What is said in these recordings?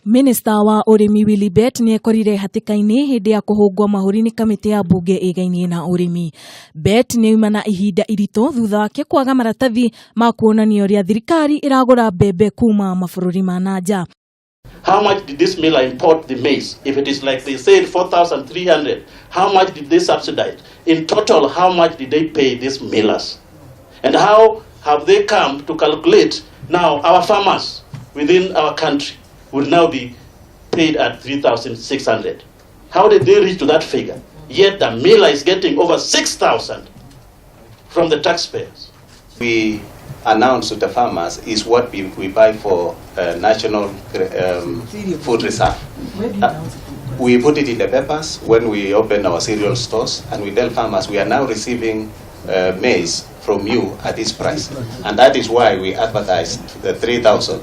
Minister wa urimi Willy Bet ni ekorire hatikaini hindi ya kuhungwa mahuri ni kamiti ya bunge igainie na urimi. Bet ni umana ihinda irito thutha wake kwaga maratathi ma kuonania uria thirikari iragura mbembe kuma mabũrũri ma nanja. How much did this miller import the maize? If it is like they said 4,300, how much did they subsidize? In total, how much did they pay these millers? And how have they come to calculate now our farmers within our country will now be paid at 3,600? How did they reach to that figure? Yet the miller is getting over 6,000 from the taxpayers. We announced to the farmers is what we buy for national food reserve. We put it in the papers when we open our cereal stores, and we tell farmers we are now receiving maize from you at this price. And that is why we advertised the 3,000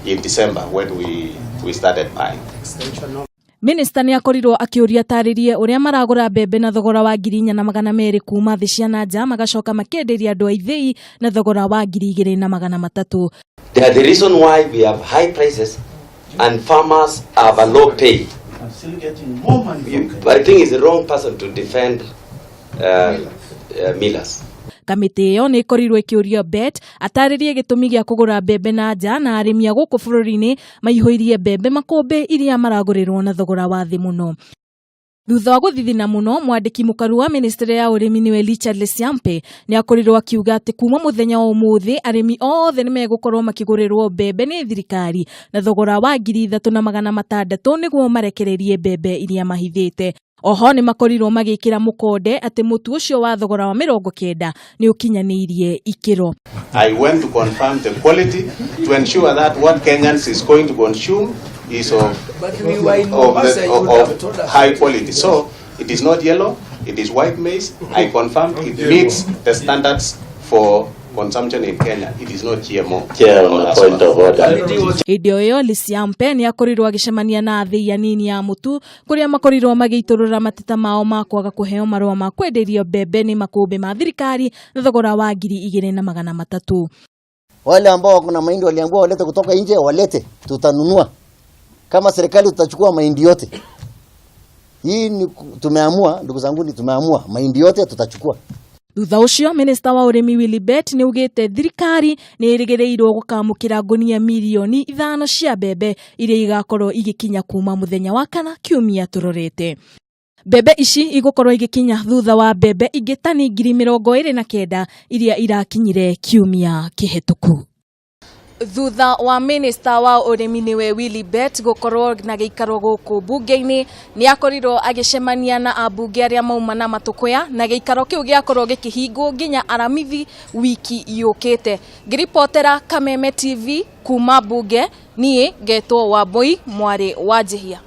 in December when we started buying. Minister ni akorirwo akiuria taririe uria maragura mbembe na thogora wa 4,200 kuma thĩ cia nanja magacoka makenderia andũ aithĩi na thogora wa 2,300. They are the reason why we have high prices and farmers have a low pay. I'm still getting more money. I think it's the wrong person to defend millers. Kamiti iyo ni ikorirwo ikiuria Bet ataririe gitumi gia kugura mbembe na nja na arimi a guku bũrũri-inĩ maihũirie mbembe makũmbĩ iria maragurirwo na thogora wa thĩ mũno. Thutha wa guthithina muno, mwandiki mukaru wa ministry ya urimi niwe Richard Lesiampe ni akorirwo akiuga ati kuma muthenya wa umuthi arimi othe ni megukorwo makigurirwo mbembe ni thirikari na thogora wa 3,600 niguo marekererie mbembe iria mahithite. Oho ni makorirwo magikira mukonde ati mutu ucio wa thogora wa 90 ni ukinyanirie ikiro. I went to confirm the quality to ensure that what Kenyans is going to consume is of high quality. So it is not yellow, it is white maize. I confirmed it meets the standards for consumption in Kenya. It is not GMO. Point of order. Idio yo Lesiampe ni akorirwo agicemania na athii anini ya mutu kuria makorirwo mageiturura mateta mao ma kwaga kuheo marũa ma kwenderio mbembe ni makũmbĩ ma thirikari na thogora wa 2,300. Wale ambao wako na mahindi waliambiwa walete kutoka nje, walete, tutanunua. Kama serikali tutachukua mahindi yote. Hii ni tumeamua, ndugu zangu, ni tumeamua mahindi yote tutachukua. Thutha ucio minister wa urimi Willy Bet ni ugite thirikari ni irigireirwo gukamukira ngunia milioni 5 cia mbembe iria igakorwo igikinya kuma muthenya wa kana kiumia turorete. Mbembe ici igukorwo igikinya thutha wa mbembe ingĩ tani 29,000 iria irakinyire kiumia kihituku. Thutha wa minister wa urimi niwe Willy Bet gukorwo na giikaro guku bunge-ini ni akorirwo agicemania na abunge aria mauma na matukuya na giikaro kiu giakorwo gikihingwo nginya aramithi wiki yukite. Ngiripotera Kameme TV kuma bunge, nie ngetwo Wambui Mwari wa Njihia.